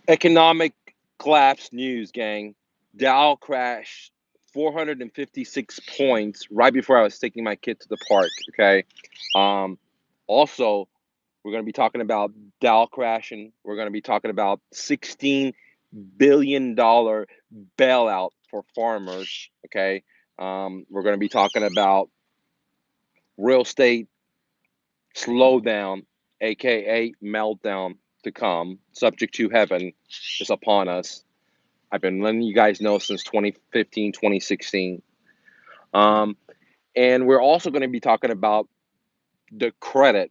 Economic collapse news, gang. Dow crashed 456 points right before I was taking my kid to the park. Okay. Um, Also, we're going to be talking about Dow crashing. We're going to be talking about $16 billion bailout for farmers. Okay. We're going to be talking about real estate slowdown, aka meltdown to come, subject to heaven is upon us. I've been letting you guys know since 2015, 2016. Um, and we're also going to be talking about the credit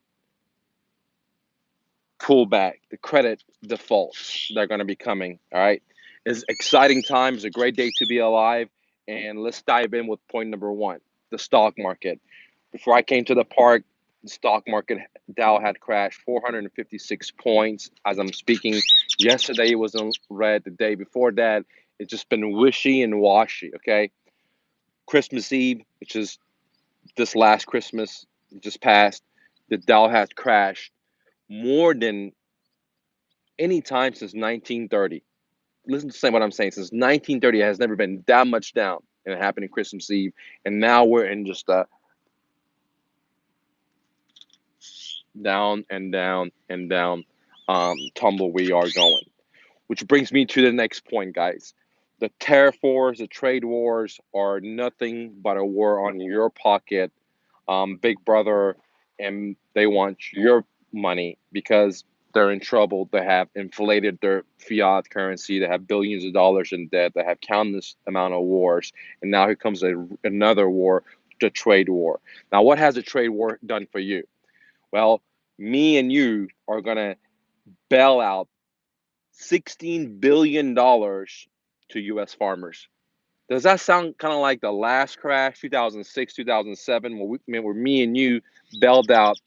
pullback, the credit defaults that are going to be coming. All right. It's exciting times, a great day to be alive. And let's dive in with point number one, the stock market. Before I came to the park, the stock market Dow had crashed 456 points as I'm speaking. Yesterday it was in red. The day before that, it's just been wishy and washy. Okay. Christmas Eve, which is this last Christmas just passed, the Dow has crashed more than any time since 1930. Listen to what I'm saying. Since 1930, it has never been that much down, and it happened in Christmas Eve. And now we're in just a down and down and down tumble we are going. Which brings me to the next point, guys. The tariff wars, the trade wars are nothing but a war on your pocket, Big Brother, and they want your money because they're in trouble. They have inflated their fiat currency. They have billions of dollars in debt. They have countless amount of wars, and now here comes another war, the trade war. Now, what has the trade war done for you? Well, me and you are gonna bail out $16 billion to U.S. farmers. Does that sound kind of like the last crash, 2006, 2007, where me and you bailed out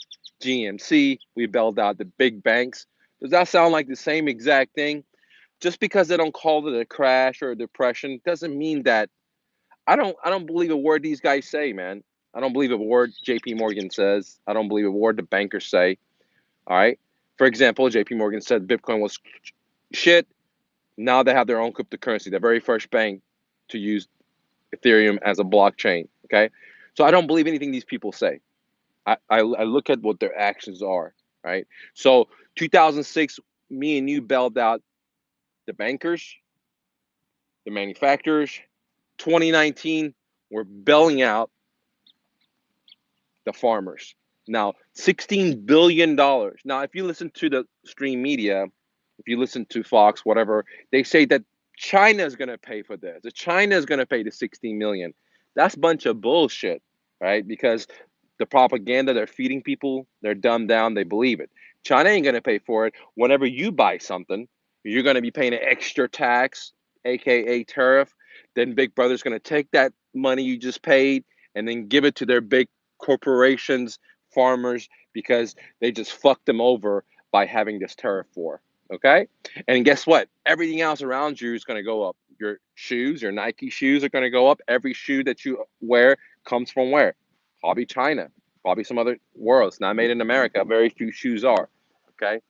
GMC, we bailed out the big banks? Does that sound like the same exact thing? Just because they don't call it a crash or a depression doesn't mean that I don't believe a word these guys say, man. I don't believe a word JP Morgan says. I don't believe a word the bankers say. All right. For example, JP Morgan said Bitcoin was shit. Now they have their own cryptocurrency, the very first bank to use Ethereum as a blockchain. Okay, so I don't believe anything these people say. I look at what their actions are. Right. So 2006, me and you bailed out the bankers, the manufacturers. 2019, we're bailing out the farmers. Now, $16 billion. Now, if you listen to the stream media, if you listen to Fox, whatever, they say that China is going to pay for this. That China is going to pay the 16 million. That's a bunch of bullshit, right? Because the propaganda they're feeding people, they're dumbed down, they believe it. China ain't going to pay for it. Whenever you buy something, you're going to be paying an extra tax, aka tariff. Then Big Brother's going to take that money you just paid and then give it to their big corporations, farmers, because they just fucked them over by having this tariff war. Okay? And guess what? Everything else around you is going to go up. Your shoes, your Nike shoes are going to go up. Every shoe that you wear comes from where? Probably China, probably some other world. It's not made in America. Very few shoes are. Okay?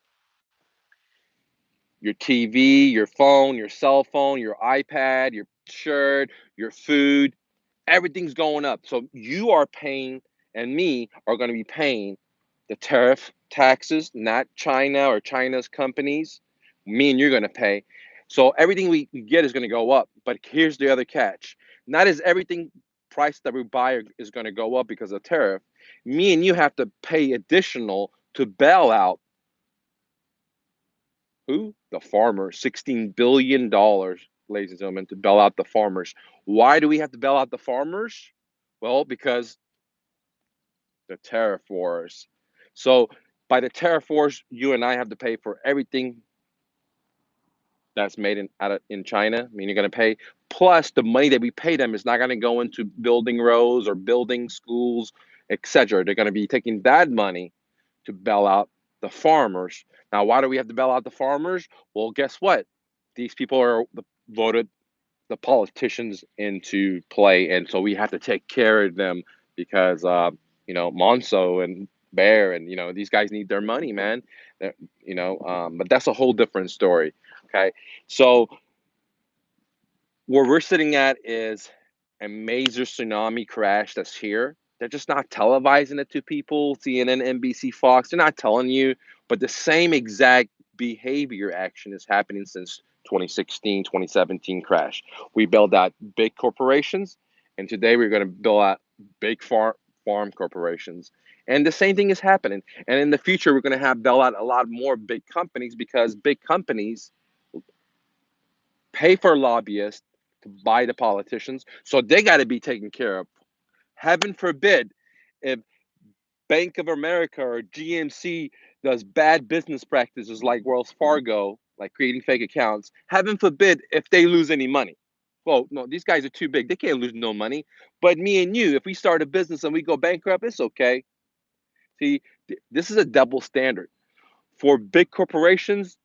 Your TV, your phone, your cell phone, your iPad, your shirt, your food, everything's going up. So you are paying, and me are going to be paying the tariff taxes, not China or China's companies. Me and you're going to pay. So everything we get is going to go up. But here's the other catch: not as everything price that we buy is going to go up because of tariff. Me and you have to pay additional to bail out who? The farmers. $16 billion, ladies and gentlemen, to bail out the farmers. Why do we have to bail out the farmers? Well, because the tariff wars. So by the tariff wars, you and I have to pay for everything that's made in China. I mean, you're going to pay. Plus, the money that we pay them is not going to go into building roads or building schools, etc. They're going to be taking that money to bail out the farmers. Now, why do we have to bail out the farmers? Well, guess what? These people are voted the politicians into play, and so we have to take care of them because Monso and Bear and these guys need their money, man. But that's a whole different story. Okay, so where we're sitting at is a major tsunami crash that's here. They're just not televising it to people, CNN, NBC, Fox. They're not telling you, but the same exact behavior action is happening since 2016, 2017 crash. We build out big corporations, and today we're going to build out big farm corporations. And the same thing is happening. And in the future, we're going to have build out a lot more big companies because big companies pay for lobbyists to buy the politicians. So they got to be taken care of. Heaven forbid if Bank of America or GMC does bad business practices like Wells Fargo, like creating fake accounts. Heaven forbid if they lose any money. Well, no, these guys are too big. They can't lose no money. But me and you, if we start a business and we go bankrupt, it's okay. See, this is a double standard. For big corporations,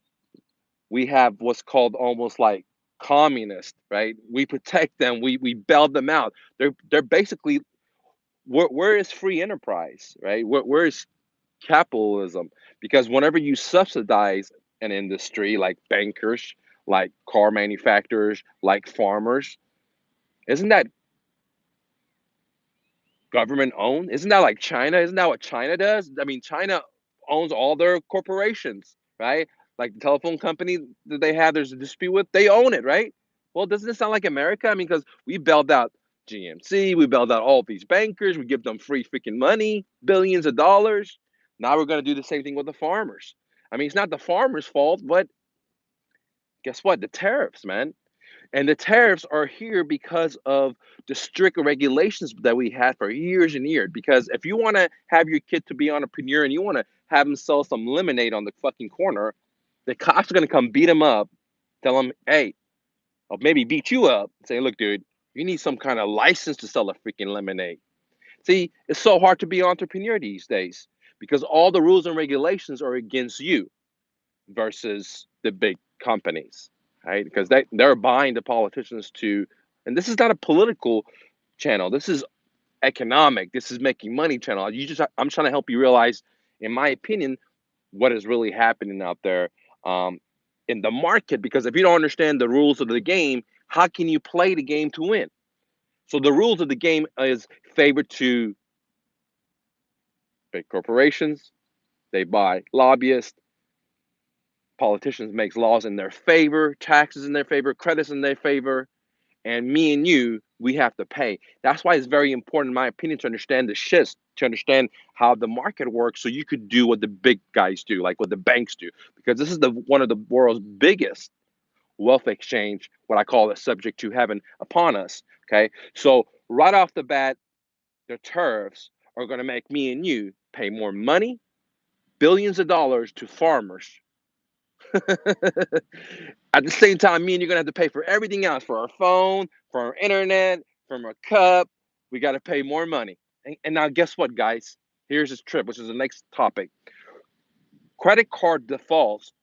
we have what's called almost like communist, right? We protect them, we bail them out. They're basically where is free enterprise, right? Where is capitalism? Because whenever you subsidize an industry like bankers, like car manufacturers, like farmers, isn't that government owned? Isn't that like China? Isn't that what China does? I mean, China owns all their corporations, right? Like the telephone company that they have, there's a dispute with, they own it, right? Well, doesn't it sound like America? I mean, because we bailed out GMC, we bailed out all these bankers, we give them free freaking money, billions of dollars. Now we're going to do the same thing with the farmers. I mean, it's not the farmers' fault, but guess what? The tariffs, man. And the tariffs are here because of the strict regulations that we had for years and years. Because if you want to have your kid to be an entrepreneur and you want to have him sell some lemonade on the fucking corner, the cops are going to come beat him up, tell him, hey, or maybe beat you up, say, look, dude, you need some kind of license to sell a freaking lemonade. See, it's so hard to be an entrepreneur these days because all the rules and regulations are against you versus the big companies, right? Because they're buying the politicians to, and this is not a political channel. This is economic. This is making money channel. I'm trying to help you realize, in my opinion, what is really happening out there um, in the market. Because if you don't understand the rules of the game, how can you play the game to win? So the rules of the game is favored to big corporations. They buy lobbyists. Politicians makes laws in their favor, taxes in their favor, credits in their favor, and me and you, we have to pay. That's why it's very important, in my opinion, to understand the shifts, to understand how the market works, so you could do what the big guys do, like what the banks do, because this is the one of the world's biggest wealth exchange, what I call a subject to heaven upon us. Okay, so right off the bat, the tariffs are going to make me and you pay more money, billions of dollars to farmers. At the same time, me and you're gonna have to pay for everything else, for our phone, for our internet, from our cup. We got to pay more money. And now, guess what, guys? Here's this trip, which is the next topic. Credit card defaults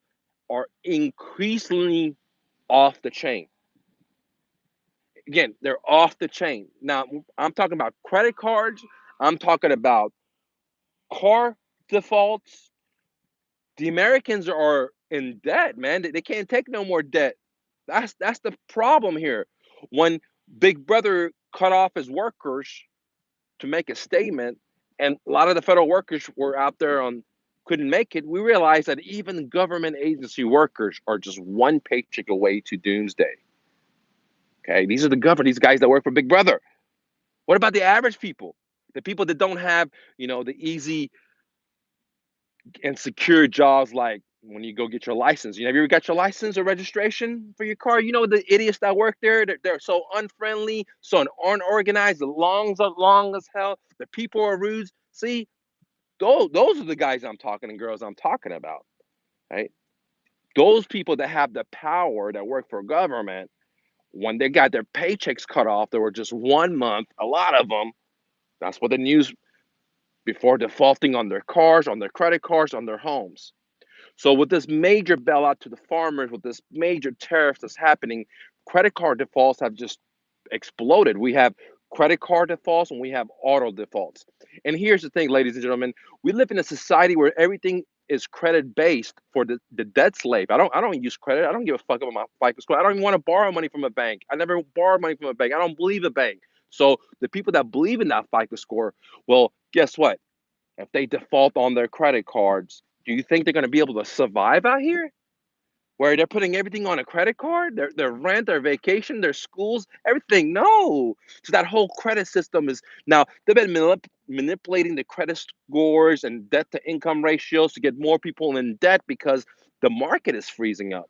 are increasingly off the chain. Again, they're off the chain. Now, I'm talking about credit cards. I'm talking about car defaults. The Americans are in debt, man. They can't take no more debt. That's the problem here. When Big Brother cut off his workers to make a statement, and a lot of the federal workers were out there on couldn't make it, we realized that even government agency workers are just one paycheck away to doomsday. Okay, these are these guys that work for Big Brother. What about the average people? The people that don't have, the easy and secure jobs like when you go get your license. Have you ever got your license or registration for your car? You know the idiots that work there. They're so unfriendly, so unorganized. The longs are long as hell. The people are rude. See, those are the guys I'm talking and girls I'm talking about, right? Those people that have the power that work for government, when they got their paychecks cut off, there were just 1 month. A lot of them. That's what the news before defaulting on their cars, on their credit cards, on their homes. So with this major bailout to the farmers, with this major tariff that's happening, credit card defaults have just exploded. We have credit card defaults and we have auto defaults. And here's the thing, ladies and gentlemen, we live in a society where everything is credit based for the debt slave. I don't use credit. I don't give a fuck about my FICO score. I don't even want to borrow money from a bank. I never borrow money from a bank. I don't believe a bank. So the people that believe in that FICO score, well, guess what? If they default on their credit cards, do you think they're going to be able to survive out here? Where they're putting everything on a credit card, their rent, their vacation, their schools, everything. No. So that whole credit system is now they've been manipulating the credit scores and debt to income ratios to get more people in debt because the market is freezing up,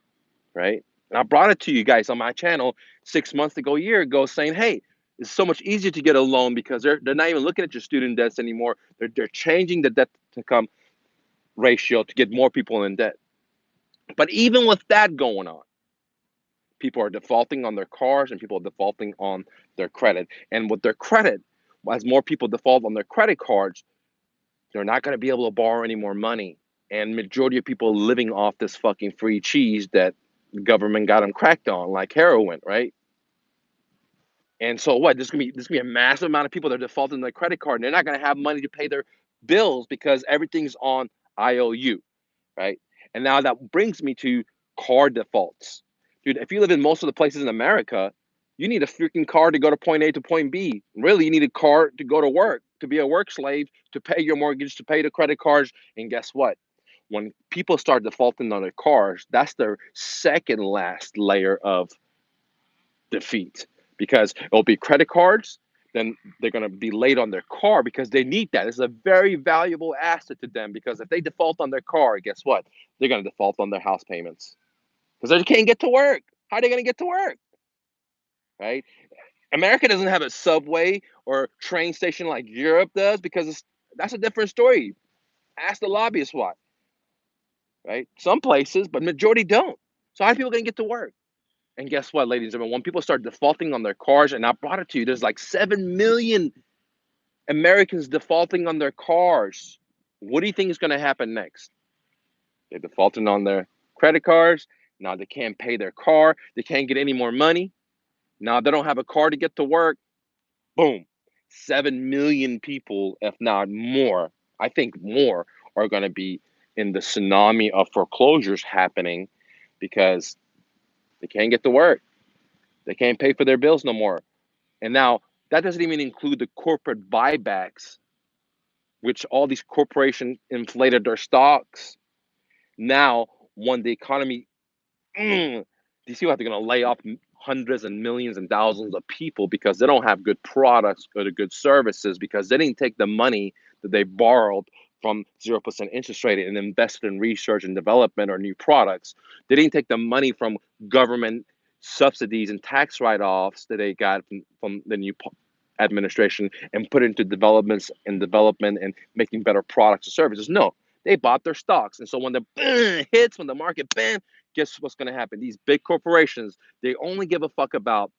right? And I brought it to you guys on my channel 6 months ago, a year ago, saying, hey, it's so much easier to get a loan because they're not even looking at your student debts anymore. They're changing the debt to income ratio to get more people in debt. But even with that going on, people are defaulting on their cars and people are defaulting on their credit. And with their credit, as more people default on their credit cards, they're not going to be able to borrow any more money. And majority of people living off this fucking free cheese that the government got them cracked on, like heroin, right? And so what? There's gonna be a massive amount of people that are defaulting on their credit card, and they're not going to have money to pay their bills because everything's on IOU, right? And now that brings me to car defaults. Dude, if you live in most of the places in America, you need a freaking car to go to point A to point B. Really, you need a car to go to work, to be a work slave, to pay your mortgage, to pay the credit cards. And guess what? When people start defaulting on their cars, that's their second last layer of defeat because it'll be credit cards. Then they're going to be late on their car because they need that. It's a very valuable asset to them because if they default on their car, guess what? They're going to default on their house payments because they can't get to work. How are they going to get to work? Right? America doesn't have a subway or train station like Europe does because that's a different story. Ask the lobbyists why. Right? Some places, but majority don't. So how are people going to get to work? And guess what, ladies and gentlemen? When people start defaulting on their cars, and I brought it to you, there's like 7 million Americans defaulting on their cars. What do you think is going to happen next? They're defaulting on their credit cards. Now they can't pay their car. They can't get any more money. Now they don't have a car to get to work. Boom. 7 million people, if not more, I think more, are going to be in the tsunami of foreclosures happening because they can't get to work. They can't pay for their bills no more. And now that doesn't even include the corporate buybacks, which all these corporations inflated their stocks. Now, when the economy, do you see how they're going to lay off hundreds and millions and thousands of people because they don't have good products or the good services because they didn't take the money that they borrowed from 0% interest rate and invested in research and development or new products. They didn't take the money from government subsidies and tax write-offs that they got from the new administration and put into development and making better products or services. No, they bought their stocks. And so when the hits, when the market guess what's going to happen? These big corporations, they only give a fuck about,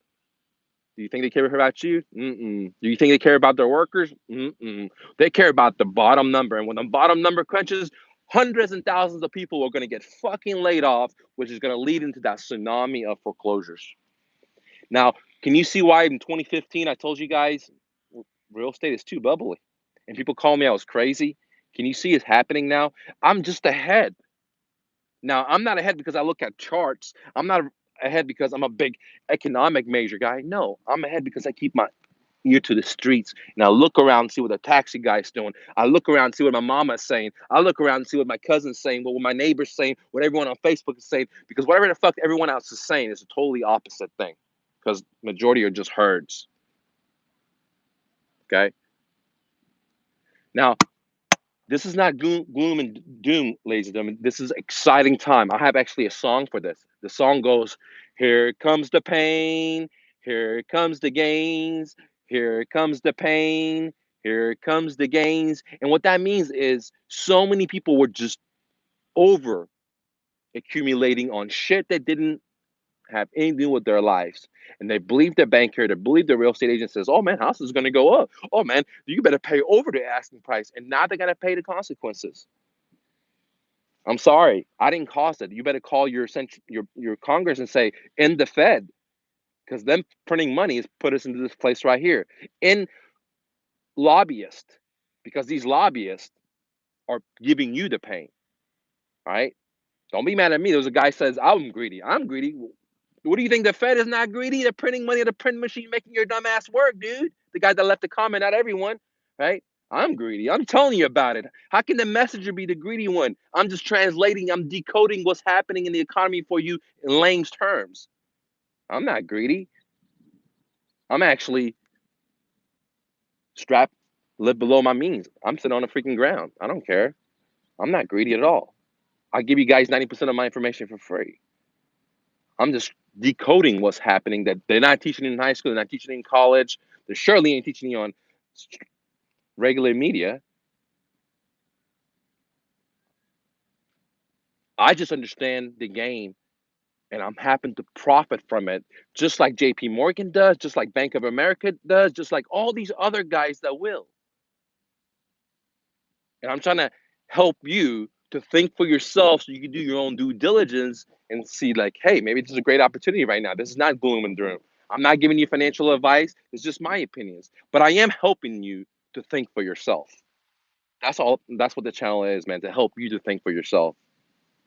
do you think they care about you? Mm-mm. Do you think they care about their workers? Mm-mm. They care about the bottom number. And when the bottom number crunches, hundreds and thousands of people are going to get fucking laid off, which is going to lead into that tsunami of foreclosures. Now, can you see why in 2015 I told you guys real estate is too bubbly? And people call me I was crazy. Can you see it's happening now? I'm just ahead. Now, I'm not ahead because I look at charts. I'm not ahead because I'm a big economic major guy. No, I'm ahead because I keep my ear to the streets and I look around and see what the taxi guy's doing. I look around and see what my mama's saying. I look around and see what my cousin's saying, what my neighbor's saying, what everyone on Facebook is saying. Because whatever the fuck everyone else is saying is a totally opposite thing. Because majority are just herds. Okay. Now, this is not gloom and doom, ladies and gentlemen. This is exciting time. I have actually a song for this. The song goes, "Here comes the pain, here comes the gains, here comes the pain, here comes the gains." And what that means is so many people were just over accumulating on shit that didn't have anything to do with their lives. And they believe their banker, they believe the real estate agent says, "Oh man, house is going to go up. Oh man, you better pay over the asking price." And now they're going to pay the consequences. I'm sorry, I didn't cause it. You better call your Congress and say, "In the Fed," because them printing money has put us into this place right here. In lobbyists, because these lobbyists are giving you the pain. right? Don't be mad at me. There was a guy says I'm greedy. I'm greedy. What do you think? The Fed is not greedy? They're printing money at a print machine, making your dumb ass work, dude. The guy that left the comment, not everyone, right? I'm greedy. I'm telling you about it. How can the messenger be the greedy one? I'm just translating. I'm decoding what's happening in the economy for you in layman's terms. I'm not greedy. I'm actually strapped, live below my means. I'm sitting on the freaking ground. I don't care. I'm not greedy at all. I give you guys 90% of my information for free. I'm just decoding what's happening that they're not teaching in high school, they're not teaching in college, they surely ain't teaching you on regular media. I just understand the game and I'm happen to profit from it, just like JP Morgan does, just like Bank of America does, just like all these other guys that will. And I'm trying to help you to think for yourself so you can do your own due diligence and see, like, hey, maybe this is a great opportunity right now. This is not gloom and doom. I'm not giving you financial advice. It's just my opinions. But I am helping you to think for yourself. That's all. That's what the channel is, man, to help you to think for yourself.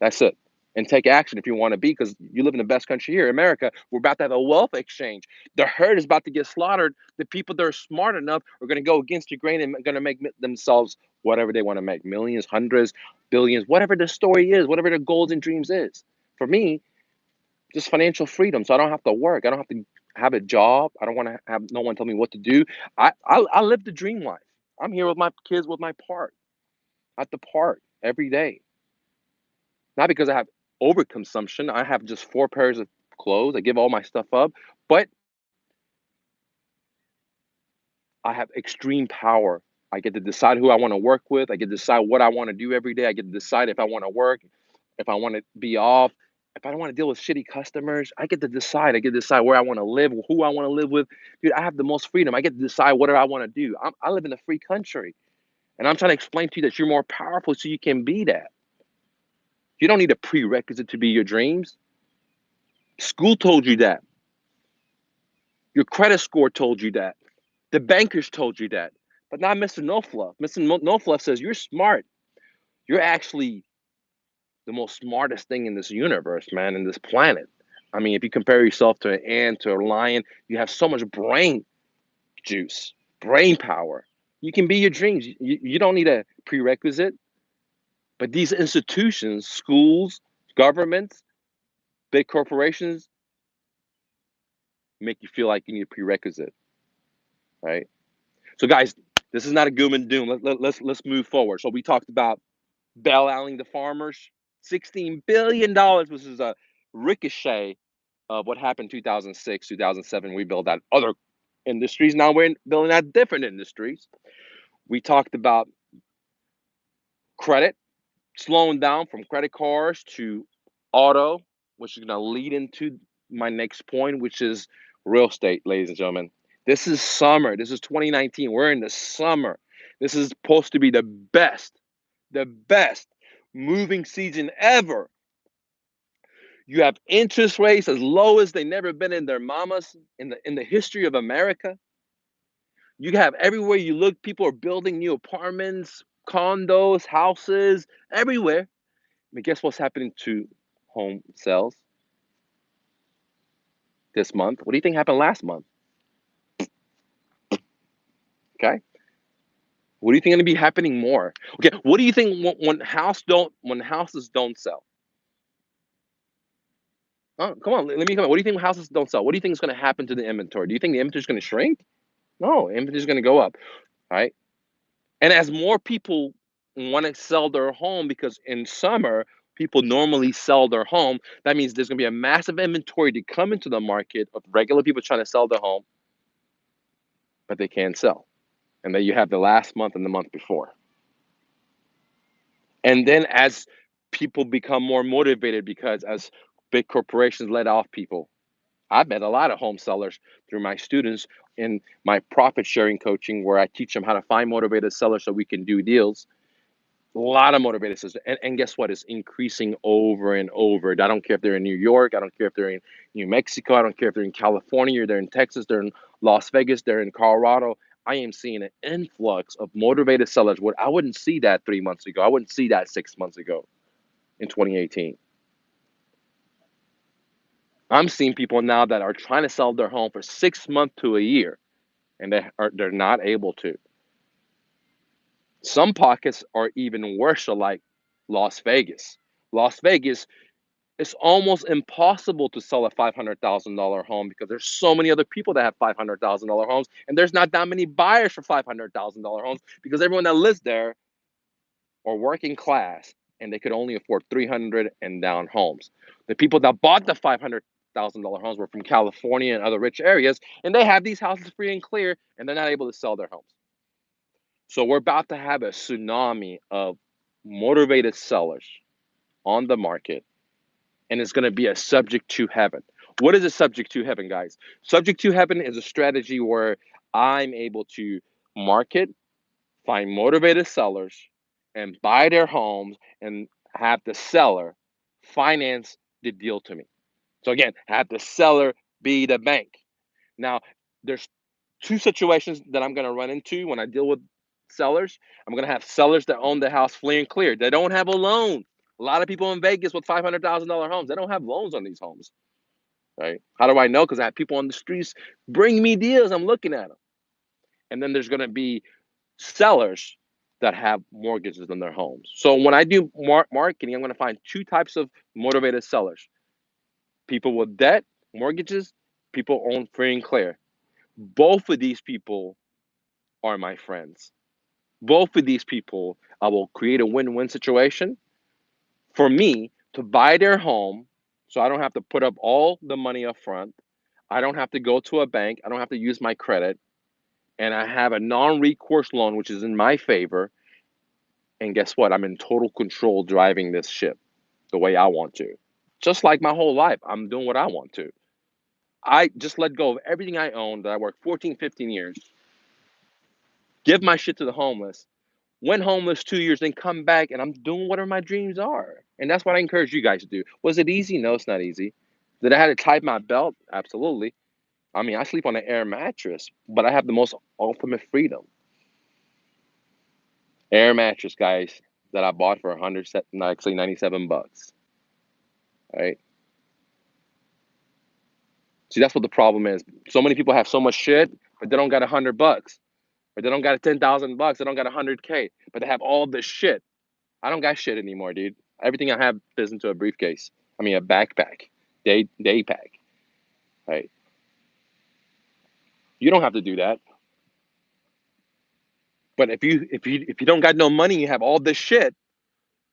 That's it. And take action if you want to be, because you live in the best country here, America. We're about to have a wealth exchange. The herd is about to get slaughtered. The people that are smart enough are going to go against the grain and going to make themselves whatever they want to make, millions, hundreds, billions, whatever the story is, whatever their goals and dreams is. For me, just financial freedom. So I don't have to work. I don't have to have a job. I don't want to have no one tell me what to do. I live the dream life. I'm here with my kids with my park at the park every day. Not because I have overconsumption. I have just 4 pairs of clothes. I give all my stuff up, but I have extreme power. I get to decide who I want to work with. I get to decide what I want to do every day. I get to decide if I want to work, if I want to be off, if I don't want to deal with shitty customers. I get to decide. I get to decide where I want to live, who I want to live with. Dude, I have the most freedom. I get to decide whatever I want to do. I live in a free country, and I'm trying to explain to you that you're more powerful so you can be that. You don't need a prerequisite to be your dreams. School told you that. Your credit score told you that. The bankers told you that. But not Mr. No Fluff. Mr. No Fluff says you're smart. You're actually the most smartest thing in this universe, man, in this planet. I mean, if you compare yourself to an ant or a lion, you have so much brain juice, brain power. You can be your dreams. You don't need a prerequisite. But these institutions, schools, governments, big corporations, make you feel like you need a prerequisite, right? So, guys, this is not a doom and doom. Let's move forward. So we talked about bailouting the farmers, $16 billion, which is a ricochet of what happened in 2006, 2007. We built out other industries. Now we're building out different industries. We talked about credit, slowing down from credit cards to auto, which is going to lead into my next point, which is real estate, ladies and gentlemen. This is summer. This is 2019. We're in the summer. This is supposed to be the best moving season ever. You have interest rates as low as they never been in their mamas in the history of America. You have everywhere you look, people are building new apartments, condos, houses, everywhere. But guess what's happening to home sales this month? What do you think happened last month? Okay. What do you think is going to be happening more? Okay. What do you think when houses don't sell? Oh, come on, let me come on. What do you think when houses don't sell? What do you think is going to happen to the inventory? Do you think the inventory is going to shrink? No, inventory is going to go up, right? And as more people want to sell their home, because in summer people normally sell their home, that means there's going to be a massive inventory to come into the market of regular people trying to sell their home, but they can't sell. And then you have the last month and the month before. And then as people become more motivated, because as big corporations let off people, I've met a lot of home sellers through my students in my profit sharing coaching, where I teach them how to find motivated sellers so we can do deals. A lot of motivated sellers. And guess what? It's increasing over and over. I don't care if they're in New York. I don't care if they're in New Mexico. I don't care if they're in California, or they're in Texas, they're in Las Vegas, they're in Colorado. I am seeing an influx of motivated sellers. What I wouldn't see that 3 months ago. I wouldn't see that 6 months ago. in 2018. I'm seeing people now that are trying to sell their home for 6 months to a year, and they're not able to. Some pockets are even worse, so like Las Vegas. Las Vegas, it's almost impossible to sell a $500,000 home because there's so many other people that have $500,000 homes, and there's not that many buyers for $500,000 homes because everyone that lives there are working class and they could only afford 300 and down homes. The people that bought the $500,000 homes were from California and other rich areas, and they have these houses free and clear, and they're not able to sell their homes. So we're about to have a tsunami of motivated sellers on the market, and it's going to be a subject to heaven. What is a subject to heaven, guys? Subject to heaven is a strategy where I'm able to market, find motivated sellers, and buy their homes and have the seller finance the deal to me. So again, have the seller be the bank. Now, there's two situations that I'm going to run into when I deal with sellers. I'm going to have sellers that own the house free and clear. They don't have a loan. A lot of people in Vegas with $500,000 homes, they don't have loans on these homes, right? How do I know? Because I have people on the streets bring me deals. I'm looking at them. And then there's going to be sellers that have mortgages on their homes. So when I do marketing, I'm going to find two types of motivated sellers: people with debt, mortgages, people own free and clear. Both of these people are my friends. Both of these people, I will create a win-win situation for me to buy their home so I don't have to put up all the money up front. I don't have to go to a bank. I don't have to use my credit. And I have a non-recourse loan, which is in my favor. And guess what? I'm in total control driving this ship the way I want to. Just like my whole life, I'm doing what I want to. I just let go of everything I own that I worked 14, 15 years, give my shit to the homeless, went homeless 2 years, then come back and I'm doing whatever my dreams are. And that's what I encourage you guys to do. Was it easy? No, it's not easy. Did I have to tighten my belt? Absolutely. I mean, I sleep on an air mattress, but I have the most ultimate freedom. Air mattress, guys, that I bought for 100, actually $97. Right? See, that's what the problem is. So many people have so much shit, but they don't got $100, or they don't got $10,000. They don't got 100K, but they have all this shit. I don't got shit anymore, dude. Everything I have fits into a briefcase. I mean, a backpack, day pack. Right? You don't have to do that. But if you don't got no money, you have all this shit.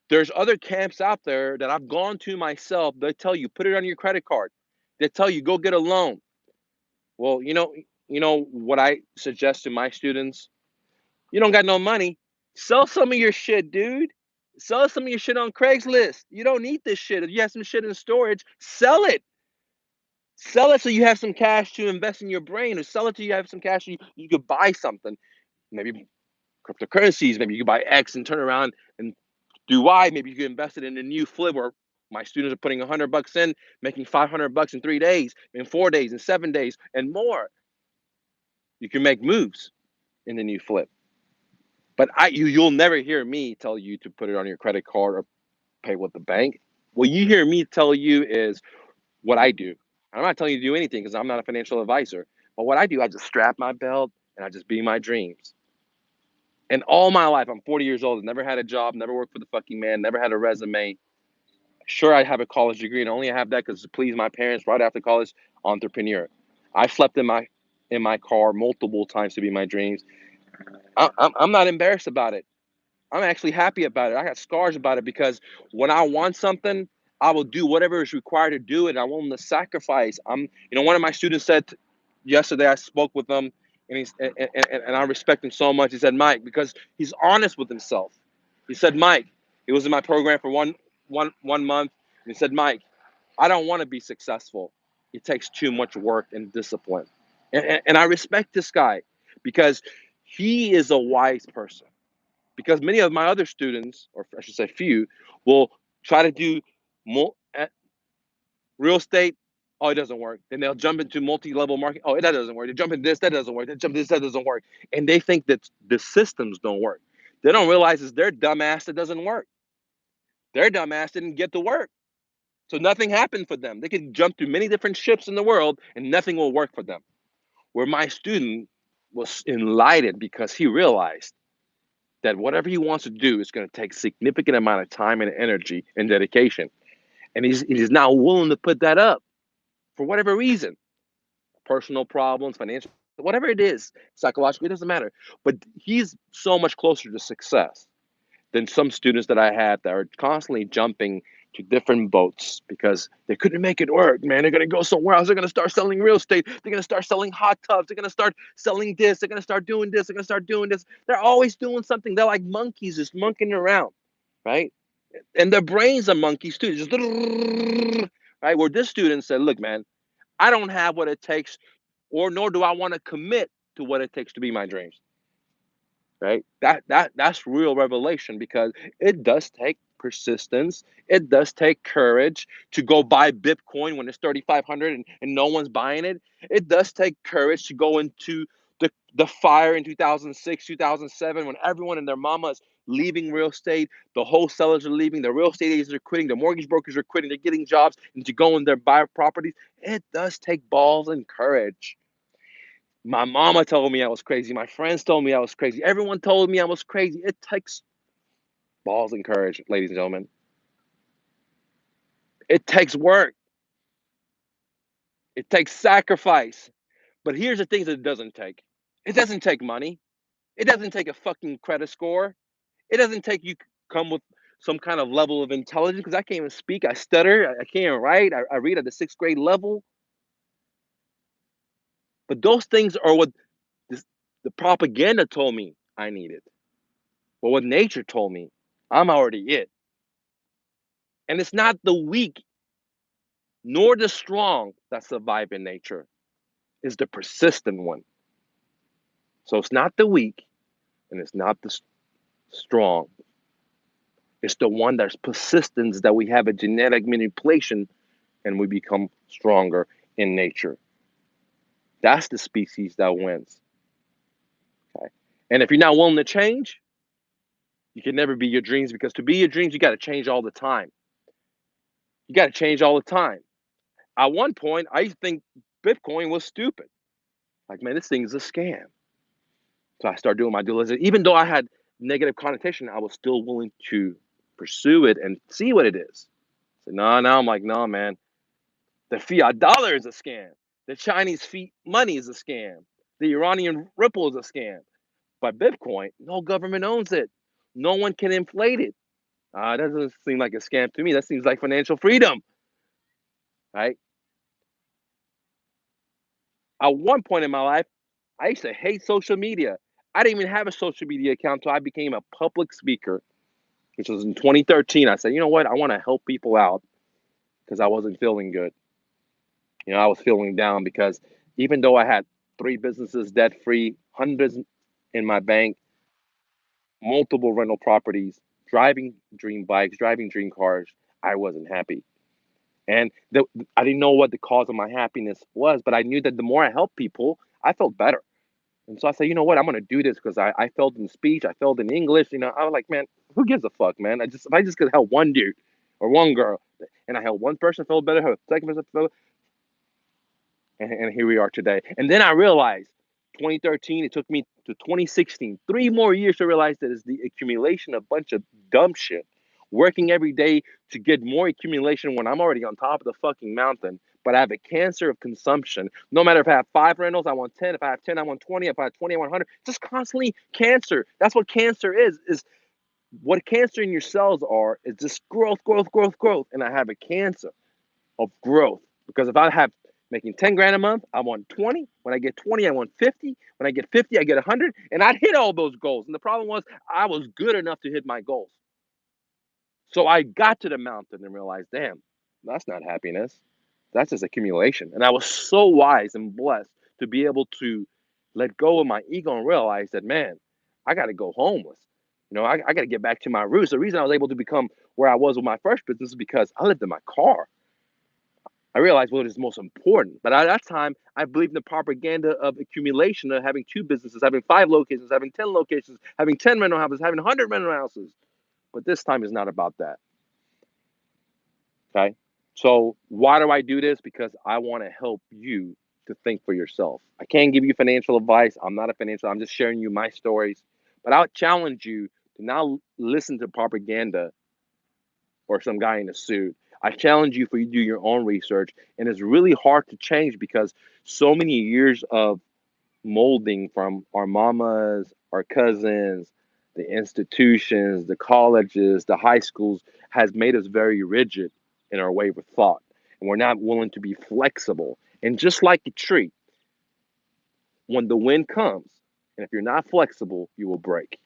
There's other camps out there that I've gone to myself. They tell you put it on your credit card. They tell you go get a loan. Well, you know what I suggest to my students. You don't got no money. Sell some of your shit, dude. Sell some of your shit on Craigslist. You don't need this shit. If you have some shit in storage, sell it. Sell it so you have some cash to invest in your brain, or sell it so you have some cash so you could buy something. Maybe cryptocurrencies. Maybe you could buy X and turn around and do Y. Maybe you could invest it in a new flip where my students are putting $100 in, making $500 in 3 days, in 4 days, in 7 days, and more. You can make moves in the new flip. But you'll never hear me tell you to put it on your credit card or pay with the bank. What you hear me tell you is what I do. I'm not telling you to do anything because I'm not a financial advisor. But what I do, I just strap my belt and I just be my dreams. And all my life, I'm 40 years old, never had a job, never worked for the fucking man, never had a resume. Sure, I have a college degree, and only have that because to please my parents right after college. Entrepreneur. I slept in my car multiple times to be my dreams. I'm not embarrassed about it. I'm actually happy about it. I got scars about it because when I want something, I will do whatever is required to do it. I'm willing to sacrifice. One of my students said yesterday, I spoke with him, and and I respect him so much. He said, Mike, because he's honest with himself. He said, Mike, he was in my program for one month, and he said, Mike, I don't want to be successful. It takes too much work and discipline. And I respect this guy because he is a wise person. Because many of my other students, or I should say few, will try to do real estate. Oh, it doesn't work. Then they'll jump into multi-level marketing. Oh, that doesn't work. They jump into this, that doesn't work. They jump into this, that doesn't work. And they think that the systems don't work. They don't realize it's their dumbass that doesn't work. Their dumbass didn't get to work. So nothing happened for them. They could jump through many different ships in the world and nothing will work for them. Where my student was enlightened because he realized that whatever he wants to do is going to take significant amount of time and energy and dedication. And he's now willing to put that up for whatever reason, personal problems, financial, whatever it is, psychological, it doesn't matter. But he's so much closer to success than some students that I had that are constantly jumping to different boats because they couldn't make it work, man. They're gonna go somewhere else. They're gonna start selling real estate. They're gonna start selling hot tubs. They're gonna start selling this. They're gonna start doing this. They're gonna start doing this. They're always doing something. They're like monkeys just monkeying around, right? And their brains are monkeys too. Just right. Where this student said, look, man, I don't have what it takes, or nor do I want to commit to what it takes to be my dreams. Right? That's real revelation because it does take persistence. It does take courage to go buy Bitcoin when it's 3,500 and no one's buying it. It does take courage to go into the fire in 2006, 2007 when everyone and their mama is leaving real estate, the wholesalers are leaving, the real estate agents are quitting, the mortgage brokers are quitting, they're getting jobs and to go in there buy properties. It does take balls and courage. My mama told me I was crazy. My friends told me I was crazy. Everyone told me I was crazy. It takes balls and courage, ladies and gentlemen. It takes work. It takes sacrifice. But here's the things that it doesn't take. It doesn't take money. It doesn't take a fucking credit score. It doesn't take you come with some kind of level of intelligence because I can't even speak. I stutter. I can't even write. I read at the sixth grade level. But those things are what this, the propaganda told me I needed. But what nature told me, I'm already it. And it's not the weak nor the strong that survive in nature. It's the persistent one. So it's not the weak and it's not the strong. It's the one that's persistence that we have a genetic manipulation and we become stronger in nature. That's the species that wins. Okay. And if you're not willing to change, you can never be your dreams because to be your dreams, you got to change all the time. You got to change all the time. At one point, I used to think Bitcoin was stupid. Like, man, this thing's a scam. So I started doing my due diligence. Even though I had negative connotation, I was still willing to pursue it and see what it is. So now I'm like, no, man, the fiat dollar is a scam. The Chinese fiat money is a scam. The Iranian ripple is a scam. But Bitcoin, no government owns it. No one can inflate it. That doesn't seem like a scam to me. That seems like financial freedom, right? At one point in my life, I used to hate social media. I didn't even have a social media account until I became a public speaker, which was in 2013. I said, you know what? I want to help people out because I wasn't feeling good. I was feeling down because even though I had three businesses debt free, hundreds in my bank, multiple rental properties, driving dream bikes, driving dream cars, I wasn't happy. And I didn't know what the cause of my happiness was, but I knew that the more I helped people, I felt better. And so I said, you know what, I'm gonna do this because I felt in speech, I felt in English. I was like, man, who gives a fuck, man? If I just could help one dude or one girl, and I helped one person feel better, help second person feel, and here we are today. And then I realized, 2013, it took me to 2016, 3 more years to realize that it's the accumulation of a bunch of dumb shit. Working every day to get more accumulation when I'm already on top of the fucking mountain. But I have a cancer of consumption. No matter if I have 5 rentals, I want 10. If I have 10, I want 20. If I have 20, I want 100. Just constantly cancer. That's what cancer is what cancer in your cells are is just growth, growth, growth, growth. And I have a cancer of growth. Because if I have making 10 grand a month, I want 20. When I get 20, I want 50. When I get 50, I get 100. And I'd hit all those goals. And the problem was I was good enough to hit my goals. So I got to the mountain and realized, damn, that's not happiness. That's just accumulation. And I was so wise and blessed to be able to let go of my ego and realize that, man, I got to go homeless. I got to get back to my roots. The reason I was able to become where I was with my first business is because I lived in my car. I realized what is most important. But at that time, I believed in the propaganda of accumulation, of having two businesses, having 5 locations, having 10 locations, having 10 rental houses, having 100 rental houses. But this time is not about that. Okay. So why do I do this? Because I want to help you to think for yourself. I can't give you financial advice. I'm not a financial, I'm just sharing you my stories. But I'll challenge you to not listen to propaganda or some guy in a suit. I challenge you for you to do your own research. And it's really hard to change because so many years of molding from our mamas, our cousins, the institutions, the colleges, the high schools has made us very rigid in our way of thought. And we're not willing to be flexible. And just like a tree, when the wind comes, and if you're not flexible, you will break.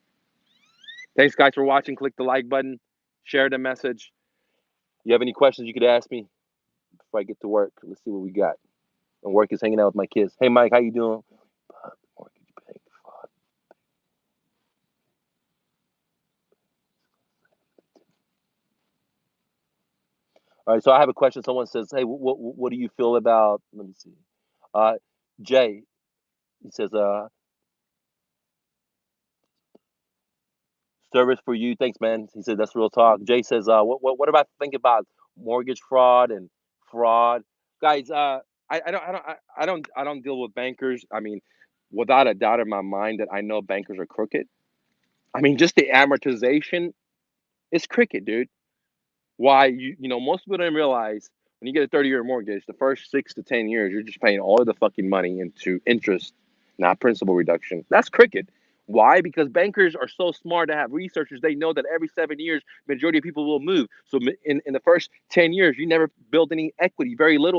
Thanks, guys, for watching. Click the like button, share the message. You have any questions you could ask me before I get to work? Let's see what we got. And work is hanging out with my kids. Hey, Mike, how you doing? All right, so I have a question. Someone says, "Hey, what do you feel about?" Let me see. Uh, Jay, he says, "Service for you." Thanks, man. He said, "That's real talk." Jay says, what about think about mortgage fraud and fraud, guys? I don't deal with bankers. I mean, without a doubt in my mind that I know bankers are crooked. I mean, just the amortization is crooked, dude. Why most people don't realize when you get a 30-year mortgage, the first 6 to 10 years, you're just paying all of the fucking money into interest, not principal reduction. That's cricket. Why? Because bankers are so smart to have researchers. They know that every 7 years, majority of people will move. So in the first 10 years, you never build any equity, very little.